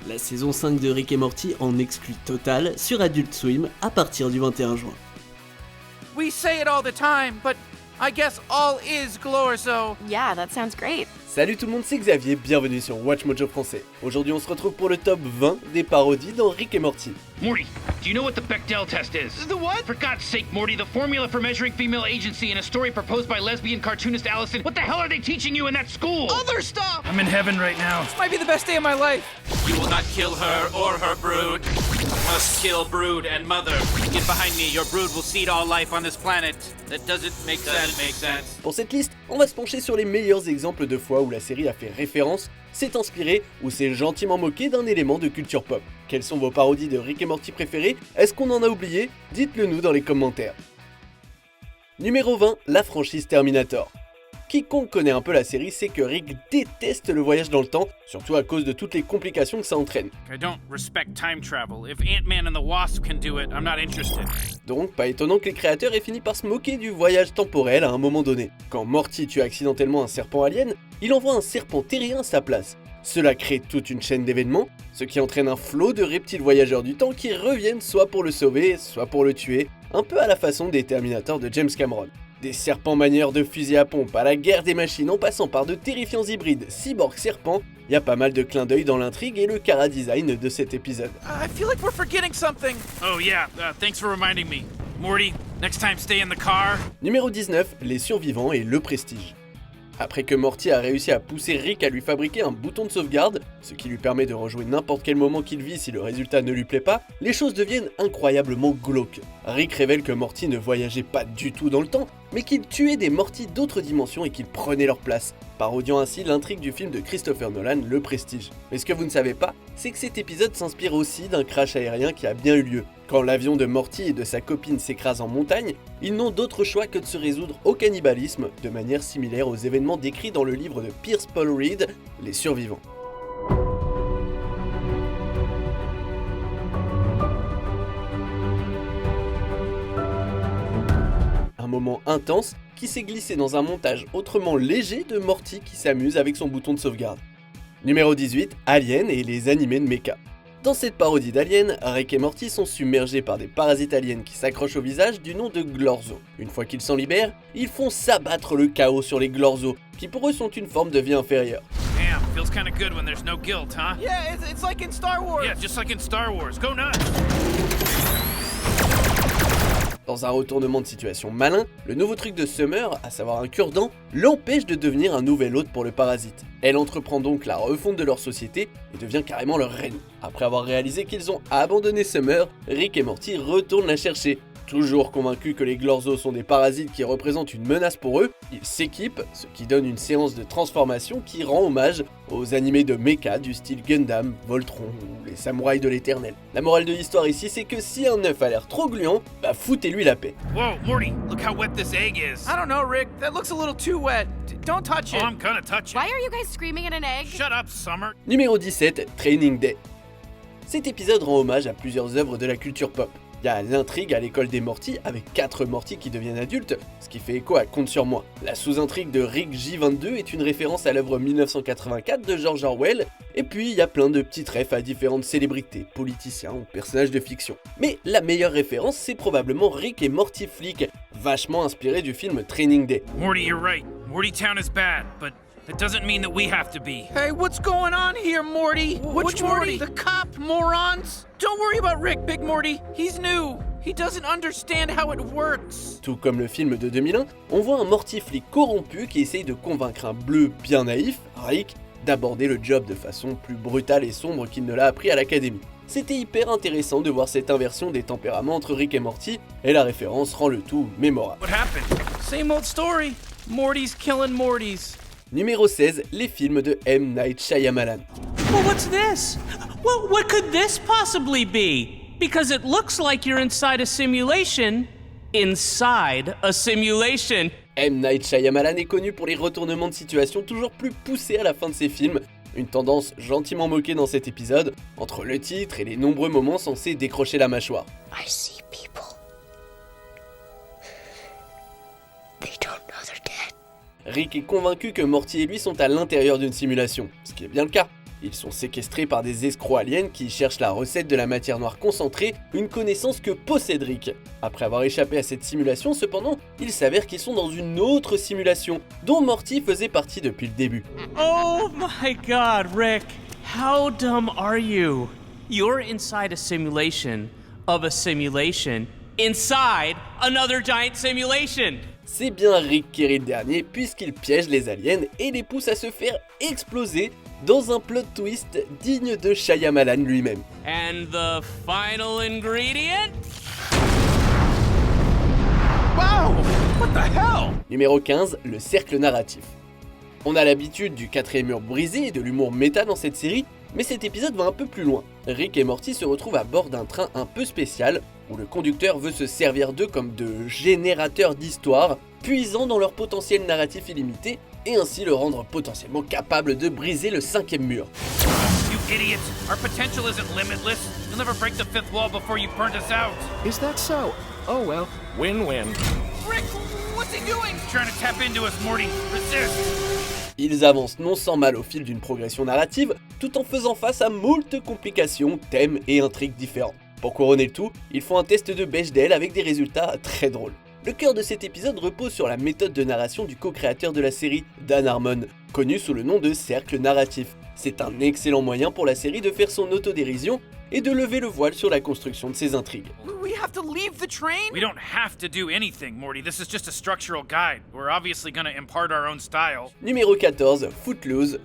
La saison 5 de Rick et Morty en exclut total sur Adult Swim à partir du 21 juin. We say it all the time, but I guess all is Glorzo. Yeah, that sounds great. Salut tout le monde, c'est Xavier, bienvenue sur Watch Mojo français. Aujourd'hui on se retrouve pour le top 20 des parodies dans Rick et Morty. Morty, do you know what the Bechdel test is? The what? For God's sake, Morty, the formula for measuring female agency in a story proposed by lesbian cartoonist Allison. What the hell are they teaching you in that school? Other stuff! I'm in heaven right now. This might be the best day of my life. You will not kill her or her brood. Must kill brood and mother. Get behind me, your brood will seed all life on this planet. That doesn't make sense. Pour cette liste, on va se pencher sur les meilleurs exemples de fois où la série a fait référence, s'est inspirée ou s'est gentiment moquée d'un élément de culture pop. Quelles sont vos parodies de Rick et Morty préférées? Est-ce qu'on en a oublié? Dites-le nous dans les commentaires. Numéro 20, la franchise Terminator. Quiconque connaît un peu la série sait que Rick déteste le voyage dans le temps, surtout à cause de toutes les complications que ça entraîne. I don't respect time travel. If Ant-Man and the Wasp can do it, I'm not interested. Donc pas étonnant que les créateurs aient fini par se moquer du voyage temporel à un moment donné. Quand Morty tue accidentellement un serpent alien, il envoie un serpent terrien à sa place. Cela crée toute une chaîne d'événements, ce qui entraîne un flot de reptiles voyageurs du temps qui reviennent soit pour le sauver, soit pour le tuer, un peu à la façon des Terminators de James Cameron. Des serpents manières de fusils à pompe à la guerre des machines en passant par de terrifiants hybrides cyborg-serpents, y a pas mal de clins d'œil dans l'intrigue et le chara-design de cet épisode. I feel like we're forgetting something. Oh yeah, thanks for reminding me. Morty, next time stay in the car. Numéro 19, les survivants et le prestige. Après que Morty a réussi à pousser Rick à lui fabriquer un bouton de sauvegarde, ce qui lui permet de rejouer n'importe quel moment qu'il vit si le résultat ne lui plaît pas, les choses deviennent incroyablement glauques. Rick révèle que Morty ne voyageait pas du tout dans le temps, mais qu'il tuait des Morty d'autres dimensions et qu'il prenait leur place, parodiant ainsi l'intrigue du film de Christopher Nolan, Le Prestige. Mais ce que vous ne savez pas, c'est que cet épisode s'inspire aussi d'un crash aérien qui a bien eu lieu. Quand l'avion de Morty et de sa copine s'écrase en montagne, ils n'ont d'autre choix que de se résoudre au cannibalisme, de manière similaire aux événements décrits dans le livre de Pierce Paul Reed, Les Survivants. Un moment intense qui s'est glissé dans un montage autrement léger de Morty qui s'amuse avec son bouton de sauvegarde. Numéro 18, Alien et les animés de mecha. Dans cette parodie d'Alien, Rick et Morty sont submergés par des parasites aliens qui s'accrochent au visage du nom de Glorzo. Une fois qu'ils s'en libèrent, ils font s'abattre le chaos sur les Glorzo, qui pour eux sont une forme de vie inférieure. Damn, feels kinda good when there's no guilt, huh? Yeah, it's like in Star Wars. Yeah, just like in Star Wars. Go nuts! Dans un retournement de situation malin, le nouveau truc de Summer, à savoir un cure-dent, l'empêche de devenir un nouvel hôte pour le parasite. Elle entreprend donc la refonte de leur société et devient carrément leur reine. Après avoir réalisé qu'ils ont abandonné Summer, Rick et Morty retournent la chercher. Toujours convaincus que les Glorzo sont des parasites qui représentent une menace pour eux, ils s'équipent, ce qui donne une séance de transformation qui rend hommage aux animés de mecha du style Gundam, Voltron ou les samouraïs de l'éternel. La morale de l'histoire ici, c'est que si un œuf a l'air trop gluant, bah foutez-lui la paix. Whoa, Morty, look how wet this egg is. I don't know, Rick. That looks a little too wet. Don't touch it. Oh, I'm gonna touch it. Why are you guys screaming at an egg? Shut up, Summer. Numéro 17, Training Day. Cet épisode rend hommage à plusieurs œuvres de la culture pop. Il y a l'intrigue à l'école des Morty avec 4 Morty qui deviennent adultes, ce qui fait écho à Compte sur moi. La sous-intrigue de Rick J22 est une référence à l'œuvre 1984 de George Orwell, et puis il y a plein de petits refs à différentes célébrités, politiciens ou personnages de fiction. Mais la meilleure référence, c'est probablement Rick et Morty Flick, vachement inspiré du film Training Day. Morty, you're right. Morty Town is bad, but that doesn't mean that we have to be. Hey, what's going on here, Morty? Which Morty? The cop, morons? Don't worry about Rick, Big Morty. He's new. He doesn't understand how it works. Tout comme le film de 2001, on voit un Morty flic corrompu qui essaye de convaincre un bleu bien naïf, Rick, d'aborder le job de façon plus brutale et sombre qu'il ne l'a appris à l'académie. C'était hyper intéressant de voir cette inversion des tempéraments entre Rick et Morty, et la référence rend le tout mémorable. What happened? Same old story. Morty's killing Mortys. Numéro 16, les films de M. Night Shyamalan. Well, what's this? Well, what could this possibly be? Because it looks like you're inside a simulation. Inside a simulation. M. Night Shyamalan est connu pour les retournements de situation toujours plus poussés à la fin de ses films, une tendance gentiment moquée dans cet épisode, entre le titre et les nombreux moments censés décrocher la mâchoire. I see people. They don't know they're dead. Rick est convaincu que Morty et lui sont à l'intérieur d'une simulation, ce qui est bien le cas. Ils sont séquestrés par des escrocs aliens qui cherchent la recette de la matière noire concentrée, une connaissance que possède Rick. Après avoir échappé à cette simulation, cependant, il s'avère qu'ils sont dans une autre simulation, dont Morty faisait partie depuis le début. Oh my god, Rick. How dumb are you? You're inside a simulation of a simulation inside another giant simulation. C'est bien Rick qui rit le dernier puisqu'il piège les aliens et les pousse à se faire exploser dans un plot twist digne de Shyamalan lui-même. And the final ingredient? Wow! What the hell? Numéro 15, le cercle narratif. On a l'habitude du quatrième mur brisé et de l'humour méta dans cette série, mais cet épisode va un peu plus loin. Rick et Morty se retrouvent à bord d'un train un peu spécial, où le conducteur veut se servir d'eux comme de générateurs d'histoires, puisant dans leur potentiel narratif illimité, et ainsi le rendre potentiellement capable de briser le cinquième mur. You idiots! Our potential isn't limitless. You'll never break the fifth wall before you burnt us out. Is that so? Oh well, win-win. Rick, what's he doing? He's trying to tap into us, Morty. Resist! Ils avancent non sans mal au fil d'une progression narrative, tout en faisant face à moult complications, thèmes et intrigues différents. Pour couronner le tout, ils font un test de Bechdel avec des résultats très drôles. Le cœur de cet épisode repose sur la méthode de narration du co-créateur de la série, Dan Harmon, connu sous le nom de cercle narratif. C'est un excellent moyen pour la série de faire son autodérision et de lever le voile sur la construction de ses intrigues. We have to leave the train? We don't have to do anything, Morty. This is just a structural guide. We're obviously gonna impart our own style. Numéro 14, Footloose.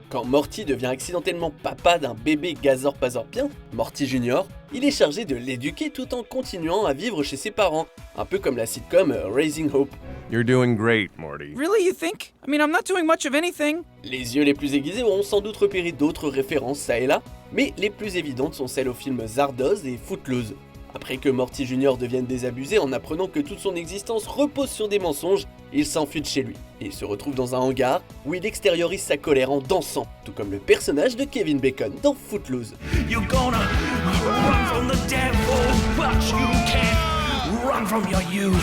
Quand Morty devient accidentellement papa d'un bébé gazorpasorpien, Morty Junior, il est chargé de l'éduquer tout en continuant à vivre chez ses parents, un peu comme la sitcom Raising Hope. You're doing great, Morty. Really, you think? I mean, I'm not doing much of anything. Les yeux les plus aiguisés auront sans doute repéré d'autres références ça et là, mais les plus évidentes sont celles aux films Zardoz et Footloose. Après que Morty Junior devienne désabusé en apprenant que toute son existence repose sur des mensonges, il s'enfuit de chez lui. Et il se retrouve dans un hangar où il extériorise sa colère en dansant, tout comme le personnage de Kevin Bacon dans Footloose. You're gonna run from the devil, but you can't run from your youth.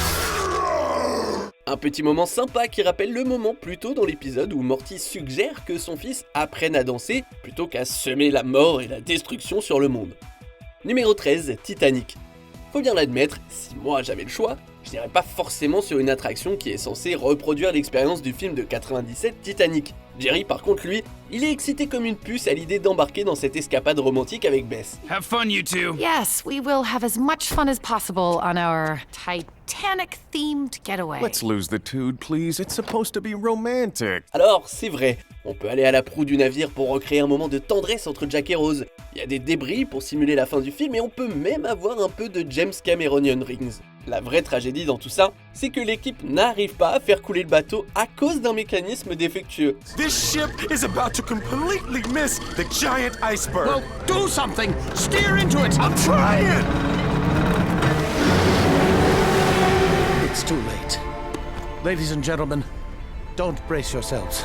Un petit moment sympa qui rappelle le moment plus tôt dans l'épisode où Morty suggère que son fils apprenne à danser plutôt qu'à semer la mort et la destruction sur le monde. Numéro 13, Titanic. Faut bien l'admettre, si moi j'avais le choix, je n'irais pas forcément sur une attraction qui est censée reproduire l'expérience du film de 97 Titanic. Jerry par contre lui, il est excité comme une puce à l'idée d'embarquer dans cette escapade romantique avec Bess. Have fun, you two. Yes, we will have as much fun as possible on our Titanic-themed getaway. Let's lose the tude, please. It's supposed to be romantic. Alors, c'est vrai, on peut aller à la proue du navire pour recréer un moment de tendresse entre Jack et Rose. Il y a des débris pour simuler la fin du film et on peut même avoir un peu de James Cameronian Rings. La vraie tragédie dans tout ça, c'est que l'équipe n'arrive pas à faire couler le bateau à cause d'un mécanisme défectueux. This ship is about to completely miss the giant iceberg. Well, do something! Steer into it! I'm trying! It's too late. Ladies and gentlemen, don't brace yourselves.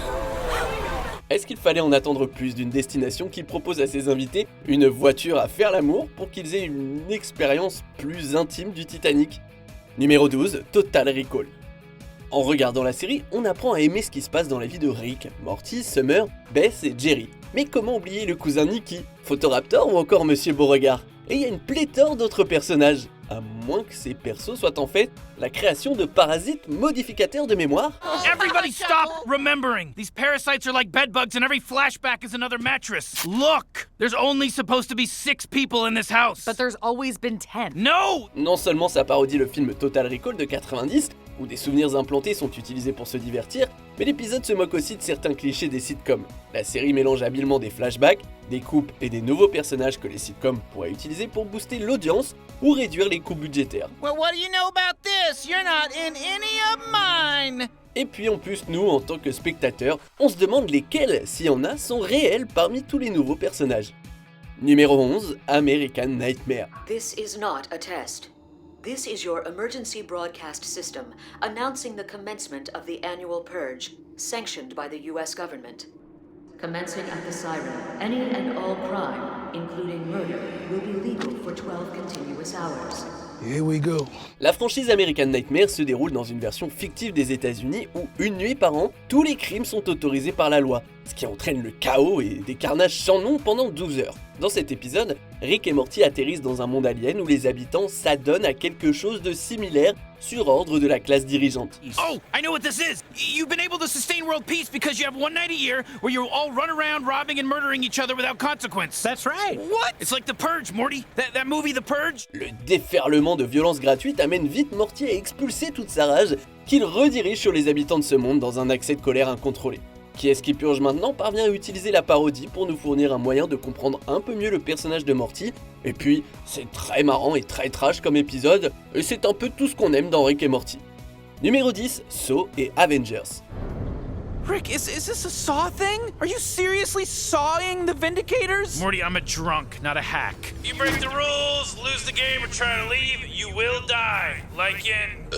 Est-ce qu'il fallait en attendre plus d'une destination qui propose à ses invités une voiture à faire l'amour pour qu'ils aient une expérience plus intime du Titanic ? Numéro 12, Total Recall. En regardant la série, on apprend à aimer ce qui se passe dans la vie de Rick, Morty, Summer, Bess et Jerry. Mais comment oublier le cousin Nicky, Photoraptor ou encore Monsieur Beauregard ? Et il y a une pléthore d'autres personnages, à moins que ces persos soient en fait la création de parasites modificateurs de mémoire. Everybody stop remembering! These parasites are like bedbugs and every flashback is another mattress. Look! There's only supposed to be 6 people in this house. But there's always been 10. No! Non seulement ça parodie le film Total Recall de 90, où des souvenirs implantés sont utilisés pour se divertir, mais l'épisode se moque aussi de certains clichés des sitcoms. La série mélange habilement des flashbacks, des coupes et des nouveaux personnages que les sitcoms pourraient utiliser pour booster l'audience ou réduire les coûts budgétaires. Well, what do you know about this? You're not in any of mine! Et puis en plus, nous, en tant que spectateurs, on se demande lesquels, s'il y en a, sont réels parmi tous les nouveaux personnages. Numéro 11, American Nightmare. This is not a test. This is your emergency broadcast system announcing the commencement of the annual purge, sanctioned by the US government. Commencing at the siren, any and all crime, including murder, will be legal for 12 continuous hours. Here we go. La franchise American Nightmare se déroule dans une version fictive des États-Unis où, une nuit par an, tous les crimes sont autorisés par la loi. ce qui entraîne le chaos et des carnages sans nom pendant 12 heures. Dans cet épisode, Rick et Morty atterrissent dans un monde alien où les habitants s'adonnent à quelque chose de similaire sur ordre de la classe dirigeante. Oh, I know what this is! You've been able to sustain world peace because you have one night a year where you all run around robbing and murdering each other without consequence. That's right. What? It's like The Purge, Morty. That movie, The Purge? Le déferlement de violence gratuite amène vite Morty à expulser toute sa rage qu'il redirige sur les habitants de ce monde dans un accès de colère incontrôlé. Qui est-ce qui purge maintenant parvient à utiliser la parodie pour nous fournir un moyen de comprendre un peu mieux le personnage de Morty, et puis c'est très marrant et très trash comme épisode, et c'est un peu tout ce qu'on aime dans Rick et Morty. Numéro 10, Saw et Avengers. Rick, is this a Saw thing? Are you seriously sawing the Vindicators? Morty, I'm a drunk, not a hack. You break the rules, lose the game, or try to leave, you will die. Like in...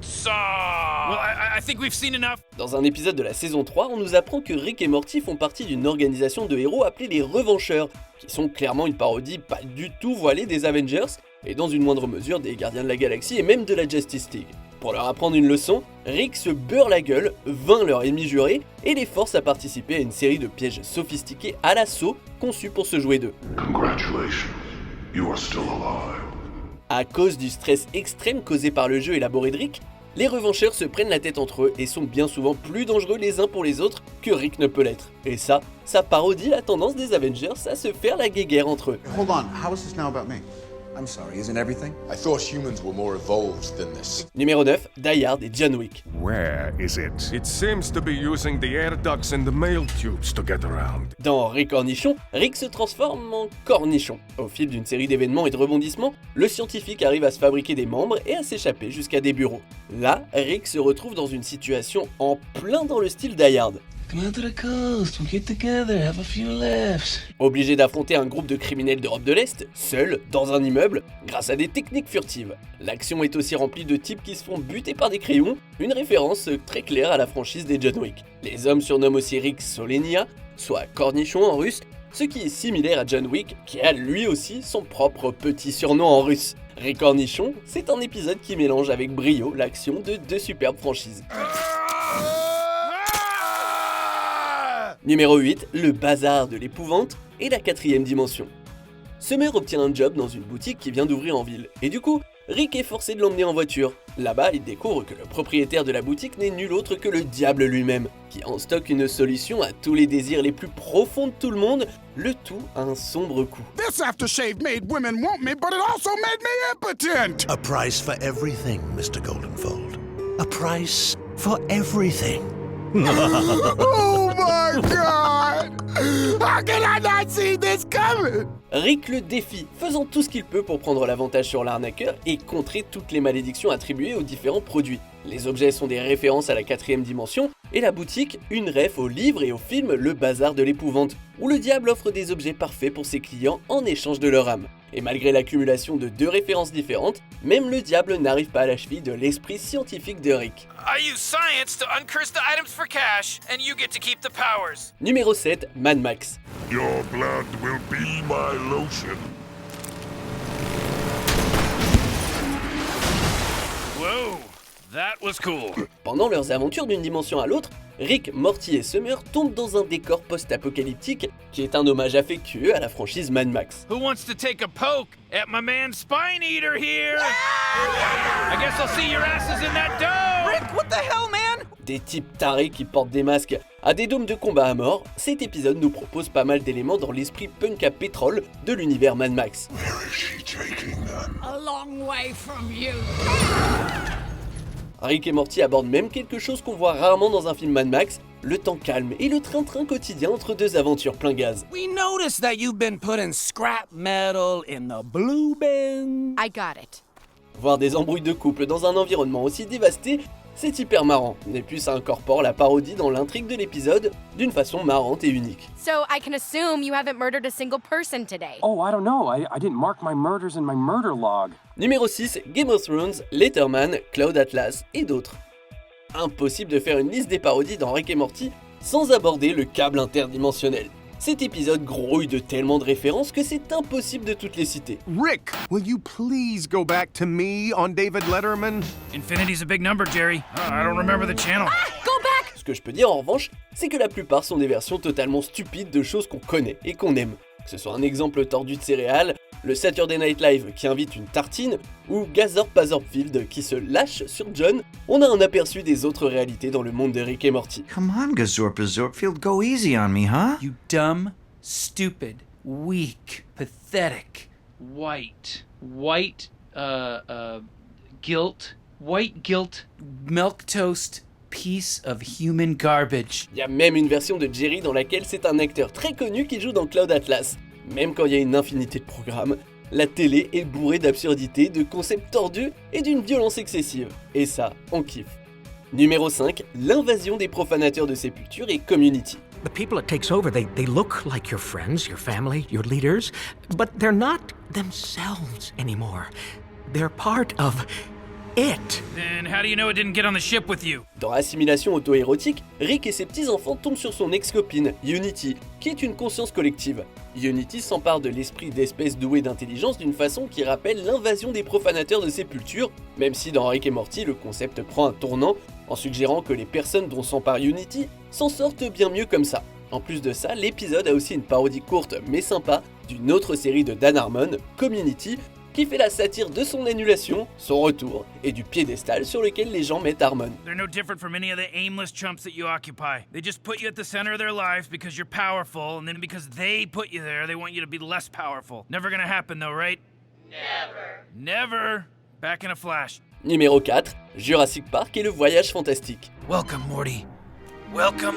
Saw. Well, I think we've seen enough. Dans un épisode de la saison 3, on nous apprend que Rick et Morty font partie d'une organisation de héros appelée les Revancheurs, qui sont clairement une parodie pas du tout voilée des Avengers, et dans une moindre mesure des Gardiens de la Galaxie et même de la Justice League. Pour leur apprendre une leçon, Rick se beurre la gueule, vainc leur ennemi juré, et les force à participer à une série de pièges sophistiqués à la Saw, conçus pour se jouer d'eux. Congratulations, you are still alive. À cause du stress extrême causé par le jeu élaboré de Rick, les revancheurs se prennent la tête entre eux et sont bien souvent plus dangereux les uns pour les autres que Rick ne peut l'être. Et ça parodie la tendance des Avengers à se faire la guéguerre entre eux. Hold on, how is this now about me? I'm sorry, isn't everything? I thought humans were more evolved than this. Numéro 9, Die Hard et John Wick. Where is it? It seems to be using the air ducts and the mail tubes to get around. Dans Rick Cornichon, Rick se transforme en cornichon. Au fil d'une série d'événements et de rebondissements, le scientifique arrive à se fabriquer des membres et à s'échapper jusqu'à des bureaux. Là, Rick se retrouve dans une situation en plein dans le style Die Hard. Obligé d'affronter un groupe de criminels d'Europe de l'Est, seul, dans un immeuble, grâce à des techniques furtives. L'action est aussi remplie de types qui se font buter par des crayons, une référence très claire à la franchise des John Wick. Les hommes surnomment aussi Rick Solenia, soit cornichon en russe, ce qui est similaire à John Wick, qui a lui aussi son propre petit surnom en russe. Rick Cornichon, c'est un épisode qui mélange avec brio l'action de deux superbes franchises. Numéro 8, le bazar de l'épouvante et la 4ème dimension. Summer obtient un job dans une boutique qui vient d'ouvrir en ville, et du coup, Rick est forcé de l'emmener en voiture. Là-bas, il découvre que le propriétaire de la boutique n'est nul autre que le diable lui-même, qui a en stock une solution à tous les désirs les plus profonds de tout le monde, le tout à un sombre coût. This aftershave made women want me, but it also made me impotent! A price for everything, Mr. Goldenfold. A price for everything. Oh my god! How can I not see this coming? Rick le défie, faisant tout ce qu'il peut pour prendre l'avantage sur l'arnaqueur et contrer toutes les malédictions attribuées aux différents produits. Les objets sont des références à la 4ème dimension, et la boutique, une ref au livre et au film Le Bazar de l'épouvante, où le diable offre des objets parfaits pour ses clients en échange de leur âme. Et malgré l'accumulation de deux références différentes, même le diable n'arrive pas à la cheville de l'esprit scientifique de Rick. I use science to uncurse the items for cash, and you get to keep the powers. Numéro 7, Mad Max. Your blood will be my lotion. Whoa, that was cool. Pendant leurs aventures d'une dimension à l'autre, Rick, Morty et Summer tombent dans un décor post-apocalyptique qui est un hommage affectueux à la franchise Mad Max. Who wants to take a poke at my man Spine Eater here? I guess I'll see your asses in that dome! Rick, what the hell, man? Des types tarés qui portent des masques à des dômes de combat à mort, cet épisode nous propose pas mal d'éléments dans l'esprit punk à pétrole de l'univers Mad Max. Where is she taking them? A long way from you. Rick et Morty abordent même quelque chose qu'on voit rarement dans un film Mad Max, le temps calme et le train-train quotidien entre deux aventures plein gaz. We noticed that you've been putting scrap metal in the blue bin. I got it. Voir des embrouilles de couple dans un environnement aussi dévasté, c'est hyper marrant, et puis ça incorpore la parodie dans l'intrigue de l'épisode d'une façon marrante et unique. So I can assume you haven't murdered a single person today. Oh, I don't know. I didn't mark my murders in my murder log. Numéro 6, Game of Thrones, Letterman, Cloud Atlas et d'autres. Impossible de faire une liste des parodies dans Rick et Morty sans aborder le câble interdimensionnel. Cet épisode grouille de tellement de références que c'est impossible de toutes les citer. Rick, will you please go back to me on David Letterman? Infinity's a big number, Jerry. I don't remember the channel. Go back! Ce que je peux dire en revanche, c'est que la plupart sont des versions totalement stupides de choses qu'on connaît et qu'on aime. Que ce soit un exemple tordu de céréales, le Saturday Night Live qui invite une tartine, ou Gazorp Pazorpfield qui se lâche sur John, on a un aperçu des autres réalités dans le monde de Rick et Morty. Come on, Gazorp Pazorpfield, go easy on me, huh? You dumb, stupid, weak, pathetic, white, guilt, milquetoast, piece of human garbage. Il y a même une version de Jerry dans laquelle c'est un acteur très connu qui joue dans Cloud Atlas. Même quand il y a une infinité de programmes, la télé est bourrée d'absurdités, de concepts tordus et d'une violence excessive. Et ça, on kiffe. Numéro 5, l'invasion des profanateurs de sépultures et Community. The people it takes over, they look like your friends, your family, your leaders, but they're not themselves anymore. They're part of it. Then how do you know it didn't get on the ship with you? Dans Assimilation auto-érotique, Rick et ses petits-enfants tombent sur son ex-copine, Unity, qui est une conscience collective. Unity s'empare de l'esprit d'espèce douée d'intelligence d'une façon qui rappelle l'invasion des profanateurs de sépultures, même si dans Rick et Morty le concept prend un tournant, en suggérant que les personnes dont s'empare Unity s'en sortent bien mieux comme ça. En plus de ça, l'épisode a aussi une parodie courte mais sympa d'une autre série de Dan Harmon, Community, qui fait la satire de son annulation, son retour, et du piédestal sur lequel les gens mettent Harmon. They're no different from any of the aimless chumps that you occupy. They just put you at the center of their lives because you're powerful, and then because they put you there, they want you to be less powerful. Never gonna happen though, right? Never. Back in a flash. Numéro 4, Jurassic Park et le voyage fantastique. Welcome, Morty. Welcome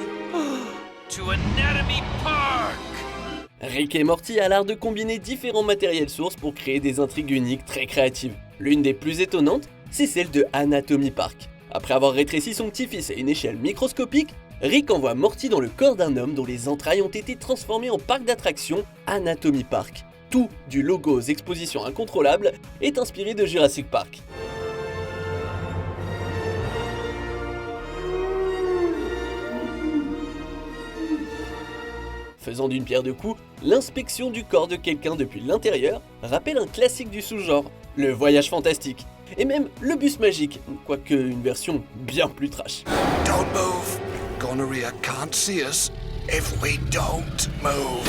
to Anatomy Park. Rick et Morty a l'art de combiner différents matériels sources pour créer des intrigues uniques très créatives. L'une des plus étonnantes, c'est celle de Anatomy Park. Après avoir rétréci son petit-fils à une échelle microscopique, Rick envoie Morty dans le corps d'un homme dont les entrailles ont été transformées en parc d'attractions Anatomy Park. Tout, du logo aux expositions incontrôlables, est inspiré de Jurassic Park. Faisant d'une pierre deux coups, l'inspection du corps de quelqu'un depuis l'intérieur rappelle un classique du sous-genre, le voyage fantastique, et même le bus magique, quoique une version bien plus trash. Don't move. Gonorrhea can't see us if we don't move.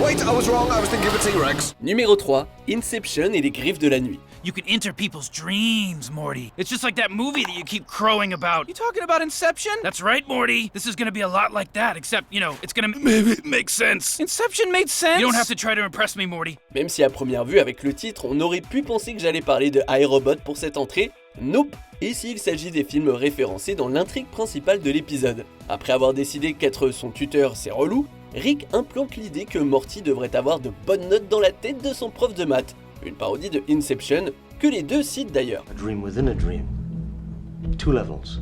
Wait, I was wrong. I was thinking of a T-Rex. Numéro 3, Inception et les griffes de la nuit. You can enter people's dreams, Morty. It's just like that movie that you keep crowing about. You talking about Inception? That's right, Morty. This is gonna be a lot like that, except, you know, it's gonna maybe make sense. Inception made sense? You don't have to try to impress me, Morty. Même si à première vue, avec le titre, on aurait pu penser que j'allais parler de iRobot pour cette entrée, nope. Ici, il s'agit des films référencés dans l'intrigue principale de l'épisode. Après avoir décidé qu'être son tuteur, c'est relou, Rick implante l'idée que Morty devrait avoir de bonnes notes dans la tête de son prof de maths. Une parodie de Inception, que les deux citent d'ailleurs. A dream within a dream. 2 levels.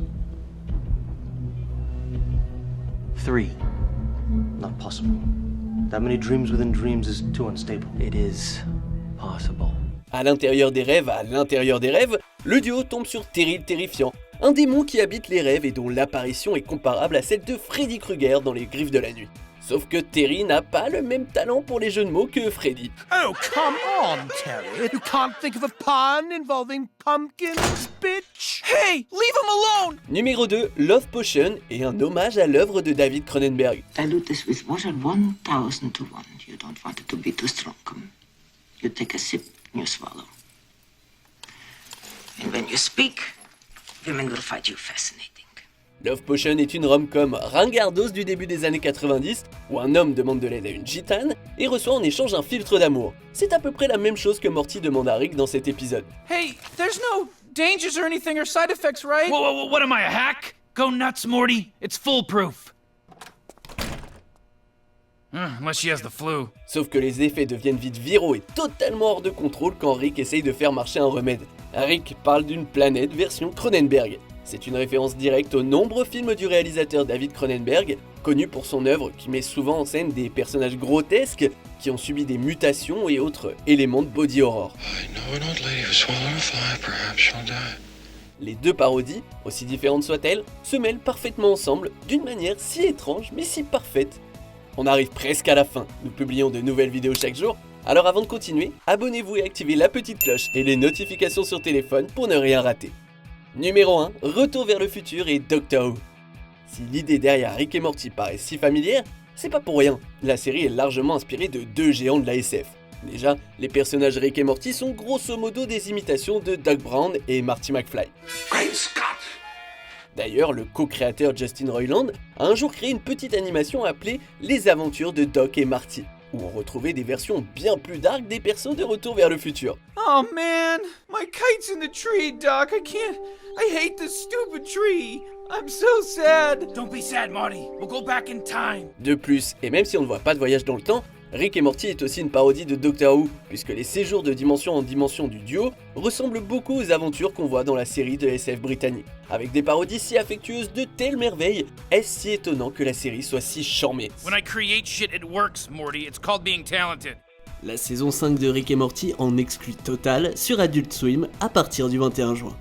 3. Not possible. That many dreams within dreams is too unstable. It is possible. À l'intérieur des rêves, le duo tombe sur Terry le Terrifiant, un démon qui habite les rêves et dont l'apparition est comparable à celle de Freddy Krueger dans Les Griffes de la Nuit. Sauf que Terry n'a pas le même talent pour les jeux de mots que Freddy. Oh, come on, Terry. You can't think of a pun involving pumpkins, bitch. Hey, leave him alone. Numéro 2, Love Potion et un hommage à l'œuvre de David Cronenberg. Dilute this with water 1000 to 1. You don't want it to be too strong. You take a sip and you swallow. And when you speak, women will find you fascinating. Love Potion est une rom-com ringardos du début des années 90 où un homme demande de l'aide à une gitane et reçoit en échange un filtre d'amour. C'est à peu près la même chose que Morty demande à Rick dans cet épisode. Hey, there's no dangers or anything or side effects, right? Whoa, what am I, a hack? Go nuts, Morty. It's foolproof. Unless she has the flu. Sauf que les effets deviennent vite viraux et totalement hors de contrôle quand Rick essaye de faire marcher un remède. Rick parle d'une planète version Cronenberg. C'est une référence directe aux nombreux films du réalisateur David Cronenberg, connu pour son œuvre qui met souvent en scène des personnages grotesques qui ont subi des mutations et autres éléments de body horror. Les deux parodies, aussi différentes soient-elles, se mêlent parfaitement ensemble d'une manière si étrange mais si parfaite. On arrive presque à la fin, nous publions de nouvelles vidéos chaque jour, alors avant de continuer, abonnez-vous et activez la petite cloche et les notifications sur téléphone pour ne rien rater. Numéro 1, Retour vers le futur et Doctor Who. Si l'idée derrière Rick et Morty paraît si familière, c'est pas pour rien. La série est largement inspirée de deux géants de la SF. Déjà, les personnages Rick et Morty sont grosso modo des imitations de Doc Brown et Marty McFly. Great Scott! D'ailleurs, le co-créateur Justin Roiland a un jour créé une petite animation appelée Les Aventures de Doc et Marty, où on retrouvait des versions bien plus dark des persos de Retour vers le futur. Oh man, my kite's in the tree, Doc. I hate this stupid tree. I'm so sad. Don't be sad, Marty. We'll go back in time. De plus, et même si on ne voit pas de voyage dans le temps, Rick et Morty est aussi une parodie de Doctor Who, puisque les séjours de dimension en dimension du duo ressemblent beaucoup aux aventures qu'on voit dans la série de SF britannique. Avec des parodies si affectueuses de telles merveilles, est-ce si étonnant que la série soit si charmée? When I create shit, it works, Morty. It's called being talented. La saison 5 de Rick et Morty en exclut total sur Adult Swim à partir du 21 juin.